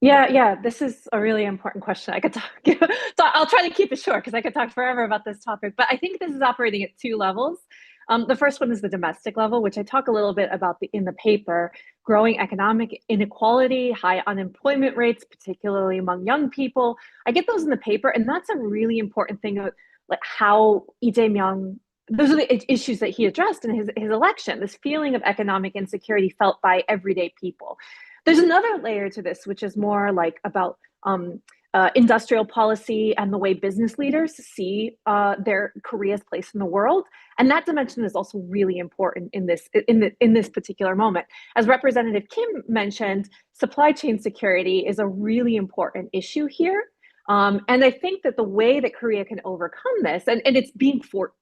Yeah, this is a really important question. I could talk, so I'll try to keep it short because I could talk forever about this topic, but I think this is operating at two levels. The first one is the domestic level, which I talk a little bit about in the paper: growing economic inequality, high unemployment rates, particularly among young people. I get those in the paper, and that's a really important thing of like how Lee Jae-myung, those are the issues that he addressed in his election, this feeling of economic insecurity felt by everyday people. There's another layer to this, which is more like about industrial policy and the way business leaders see their Korea's place in the world, and that dimension is also really important in this particular moment. As Representative Kim mentioned, supply chain security is a really important issue here. And I think that the way that Korea can overcome this, and it's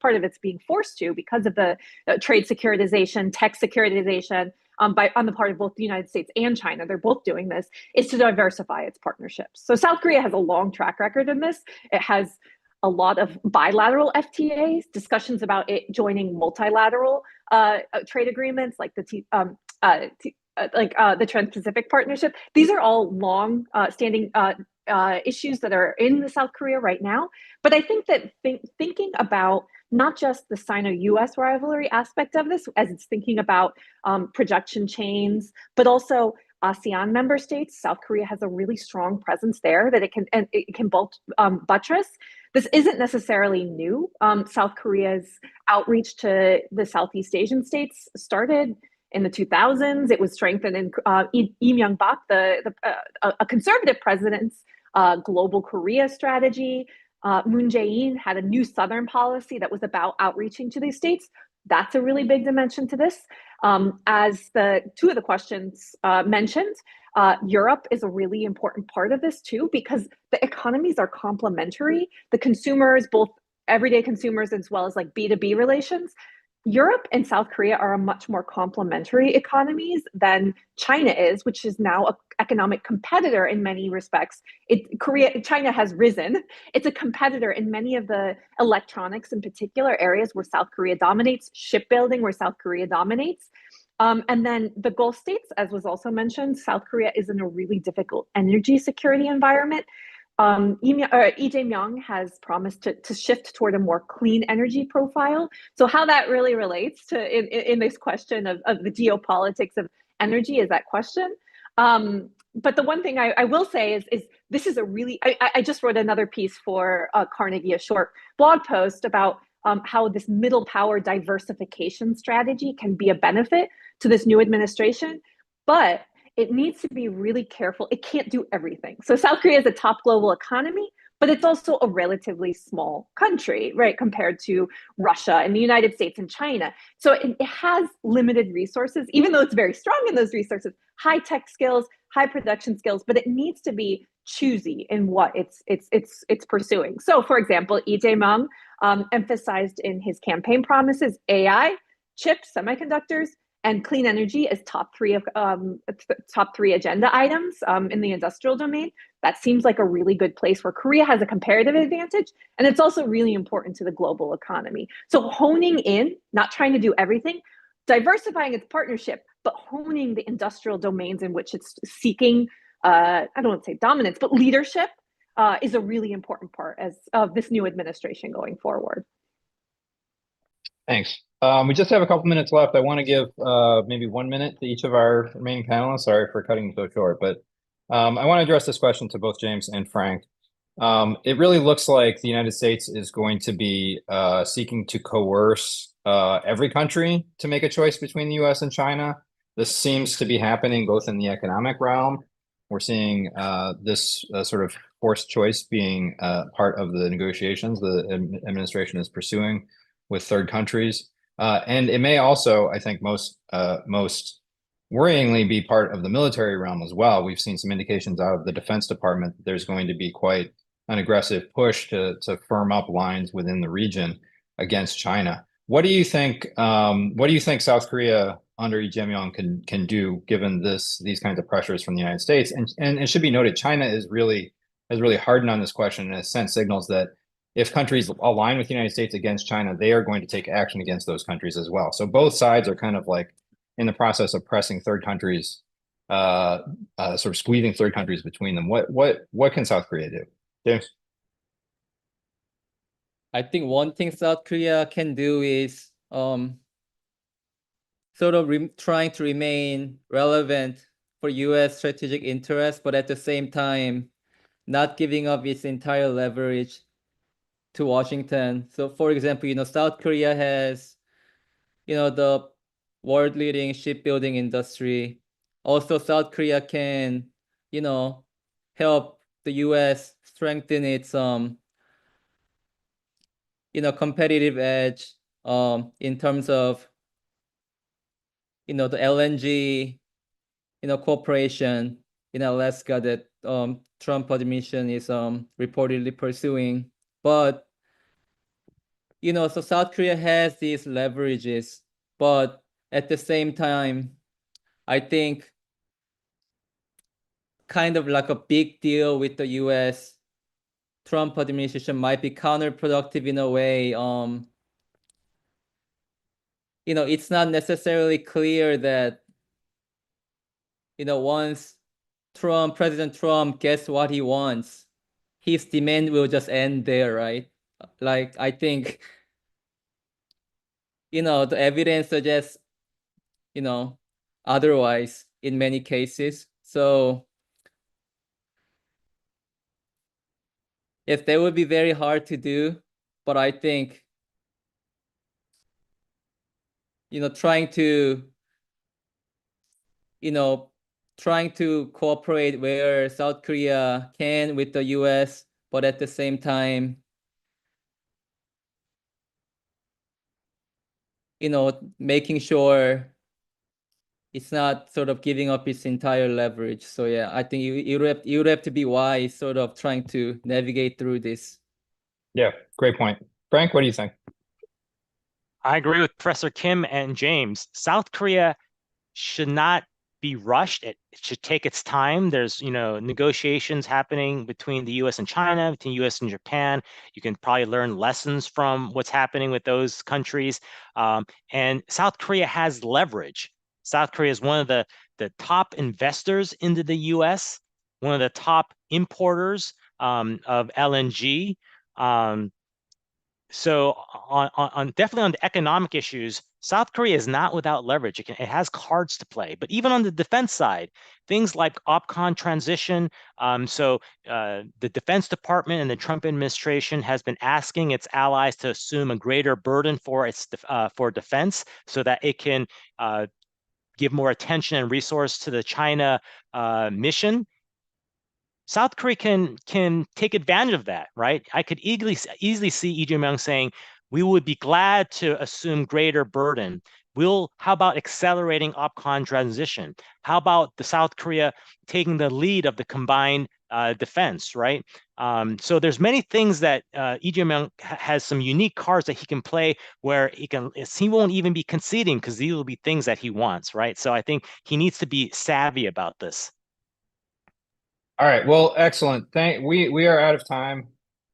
part of it's being forced to because of the trade securitization, tech securitization, on the part of both the United States and China, they're both doing this, is to diversify its partnerships. So South Korea has a long track record in this. It has a lot of bilateral FTAs, discussions about it joining multilateral trade agreements like the Trans-Pacific Partnership. These are all long-standing issues that are in the South Korea right now. But I think that thinking about not just the Sino-U.S. rivalry aspect of this, as it's thinking about projection chains, but also ASEAN member states. South Korea has a really strong presence there that it can both buttress. This isn't necessarily new. South Korea's outreach to the Southeast Asian states started in the 2000s. It was strengthened in Lee Myung-bak, a conservative president's global Korea strategy. Moon Jae-in had a new Southern policy that was about outreaching to these states. That's a really big dimension to this. As two of the questions mentioned, Europe is a really important part of this too, because the economies are complementary. The consumers, both everyday consumers as well as like B2B relations, Europe and South Korea are a much more complementary economies than China is, which is now an economic competitor in many respects. China has risen. It's a competitor in many of the electronics in particular areas where South Korea dominates, shipbuilding where South Korea dominates. And then the Gulf states, as was also mentioned, South Korea is in a really difficult energy security environment. Lee Jae-myung has promised to shift toward a more clean energy profile. So how that really relates to in this question of the geopolitics of energy is that question. But the one thing I will say is this is a really, I just wrote another piece for Carnegie, a short blog post about how this middle power diversification strategy can be a benefit to this new administration. But it needs to be really careful. It can't do everything. So South Korea is a top global economy, but it's also a relatively small country, right, compared to Russia and the United States and China. So it has limited resources, even though it's very strong in those resources, high tech skills, high production skills, but it needs to be choosy in what it's pursuing. So, for example, Lee Jae-myung emphasized in his campaign promises AI, chips, semiconductors, and clean energy as top three agenda items in the industrial domain. That seems like a really good place where Korea has a comparative advantage, and it's also really important to the global economy. So honing in, not trying to do everything, diversifying its partnership, but honing the industrial domains in which it's seeking, I don't want to say dominance, but leadership is a really important part of this new administration going forward. Thanks. We just have a couple minutes left. I want to give maybe 1 minute to each of our remaining panelists. Sorry for cutting so short, but I want to address this question to both James and Frank. It really looks like the United States is going to be seeking to coerce every country to make a choice between the U.S. and China. This seems to be happening both in the economic realm. We're seeing this sort of forced choice being part of the negotiations the administration is pursuing with third countries. And it may also, I think, most worryingly be part of the military realm as well. We've seen some indications out of the Defense Department that there's going to be quite an aggressive push to firm up lines within the region against China. What do you think? What do you think South Korea under Lee Jae-myung can do given these kinds of pressures from the United States? And it should be noted, China has really hardened on this question and has sent signals that if countries align with the United States against China, they are going to take action against those countries as well. So both sides are kind of like in the process of pressing third countries, sort of squeezing third countries between them. What can South Korea do? James? I think one thing South Korea can do is sort of trying to remain relevant for U.S. strategic interests, but at the same time, not giving up its entire leverage to Washington. So for example, South Korea has, the world leading shipbuilding industry. Also, South Korea can, help the US strengthen its, competitive edge in terms of, the LNG, cooperation in Alaska that Trump administration is reportedly pursuing. But, so South Korea has these leverages, but at the same time, I think kind of like a big deal with the US Trump administration might be counterproductive in a way. It's not necessarily clear that, once President Trump gets what he wants, his demand will just end there, right? Like, I think, the evidence suggests, otherwise in many cases. So yes, that would be very hard to do, but I think, trying to cooperate where South Korea can with the US, but at the same time, making sure it's not sort of giving up its entire leverage. So yeah, I think you would have to be wise, sort of trying to navigate through this. Yeah, great point. Frank, what do you think? I agree with Professor Kim and James. South Korea should not be rushed. It should take its time. There's, negotiations happening between the U.S. and China, between U.S. and Japan. You can probably learn lessons from what's happening with those countries. And South Korea has leverage. South Korea is one of the top investors into the U.S., one of the top importers of LNG. So on definitely on the economic issues, South Korea is not without leverage. It has cards to play. But even on the defense side, things like OPCON transition. The Defense Department and the Trump administration has been asking its allies to assume a greater burden for its for defense, so that it can give more attention and resource to the China mission. South Korea can take advantage of that, right? I could easily see Lee Jae-myung saying, we would be glad to assume greater burden. How about accelerating OPCON transition? How about the South Korea taking the lead of the combined defense, right? So there's many things that Lee Jae-myung has some unique cards that he can play where he won't even be conceding, because these will be things that he wants, right? So I think he needs to be savvy about this. All right. Well, excellent. We are out of time.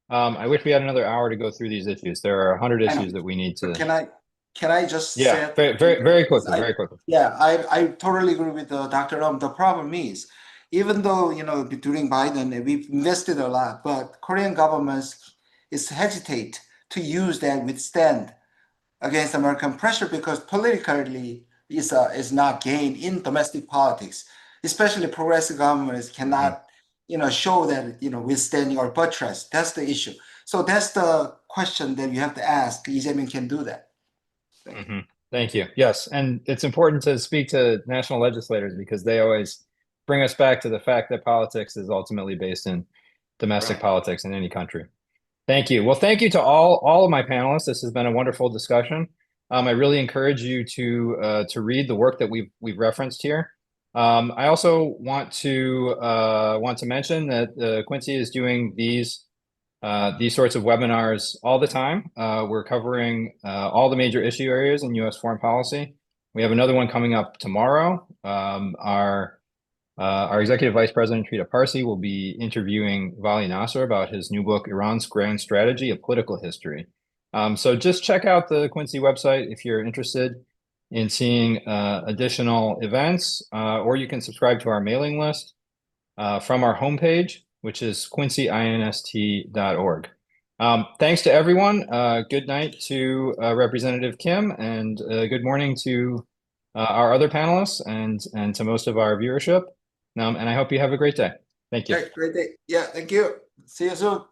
I wish we had another hour to go through these issues. There are 100 issues that we need to. Can I just Yeah, say very quickly, very quickly. Yeah, I totally agree with Dr. The problem is, even though during Biden we've invested a lot, but Korean governments is hesitate to use that withstand against American pressure, because politically is not gained in domestic politics. Especially progressive governments cannot show that withstanding or buttress. That's the issue. So that's the question that you have to ask. Lee Jae-myung can do that. Thank you. Yes, and it's important to speak to national legislators, because they always bring us back to the fact that politics is ultimately based in domestic politics in any country. Thank you. Well, thank you to all of my panelists. This has been a wonderful discussion. I really encourage you to read the work that we've referenced here. I also want to mention that Quincy is doing these sorts of webinars all the time. We're covering all the major issue areas in U.S. foreign policy. We have another one coming up tomorrow. Our Executive Vice President, Trita Parsi, will be interviewing Vali Nasser about his new book, Iran's Grand Strategy, A Political History. So just check out the Quincy website if you're interested in seeing additional events, or you can subscribe to our mailing list from our homepage, which is quincyinst.org. Thanks to everyone. Good night to Representative Kim, and good morning to our other panelists and to most of our viewership. And I hope you have a great day. Thank you. Great day. Yeah, thank you. See you soon.